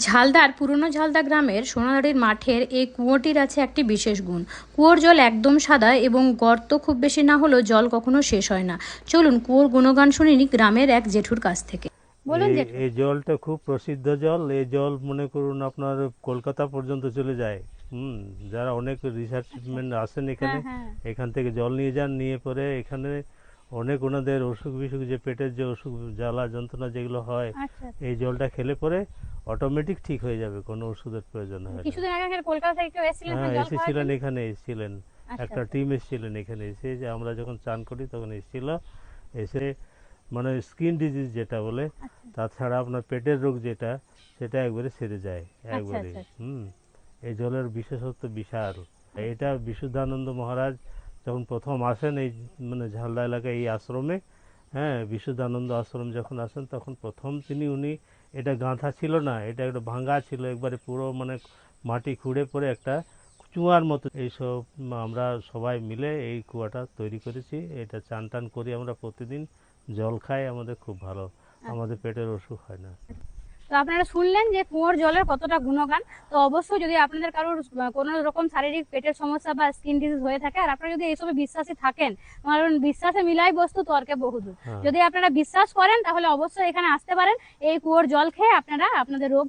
ঝালদার পুরনো ঝালদা গ্রামের সোনাদাড়ির মাঠের এই কুয়োটির আছে একটি বিশেষ গুণ। কুয়োর জল একদম সাদা এবং গর্ত খুব বেশি না হলেও জল কখনো শেষ হয় না। চলুন কুয়োর গুণগান শুনিনি গ্রামের এক জেঠুর কাছ থেকে। বলুন জেঠু। এই জলটা খুব প্রসিদ্ধ জল। এই জল মনে করুন আপনার কলকাতা পর্যন্ত চলে যায়। যারা অনেক রিসার্চমেন্ট আসেন এখানে, এখান থেকে জল নিয়ে যান, নিয়ে পরে এখানে অনেক ওনাদের অসুখ বিসুখ, যে পেটের যে অসুখ জ্বালা যন্ত্রণা যেগুলো হয়, এই জলটা খেলে পরে অটোমেটিক ঠিক হয়ে যাবে, কোনো ওষুধের প্রয়োজন হয় না। কিছুদিন আগে কলকাতা থেকে কেউ এসেছিলেন, হ্যাঁ, জল খাওয়ার এসেছিলেন, জন্য? এখানে এসেছিলেন, একটা টিম এসেছিলেন এখানে। এসে যে আমরা যখন চান করি তখন এসেছিল, এসে মানে স্কিন ডিজিজ যেটা বলে, তাছাড়া আপনার পেটের রোগ যেটা, সেটা একবারে সেরে যায় একবারে। এই জলের বিশেষত্ব বিশাল। এটা বিশুদ্ধানন্দ মহারাজ যখন প্রথম আসেন এই মানে ঝালদা এলাকায় এই আশ্রমে, হ্যাঁ, বিশুদ্ধানন্দ আশ্রম যখন আসেন তখন প্রথম উনি এটা গাঁথা ছিল না, এটা একটা ভাঙ্গা ছিল একবারে, পুরো মানে মাটি খুঁড়ে পরে একটা চুয়ার মতো। এইসব আমরা সবাই মিলে এই কুয়াটা তৈরি করেছি। এটা চান টান করি আমরা প্রতিদিন, জল খাই, আমাদের খুব ভালো, আমাদের পেটের অসুখ হয় না। তো আপনারা শুনলেন যে কুয়োর জলের কতটা গুণগান। তো অবশ্যই যদি আপনাদের কারোর কোনো রকম শারীরিক পেটের সমস্যা বা স্কিন ডিজিজ হয়ে থাকে, আর আপনারা যদি এইসবে বিশ্বাসী থাকেন, কারণ বিশ্বাসে মিলাই বস্তু তর্কে বহুদূর। যদি আপনারা বিশ্বাস করেন তাহলে অবশ্যই এখানে আসতে পারেন। এই কুয়োর জল খেয়ে আপনারা আপনাদের রোগ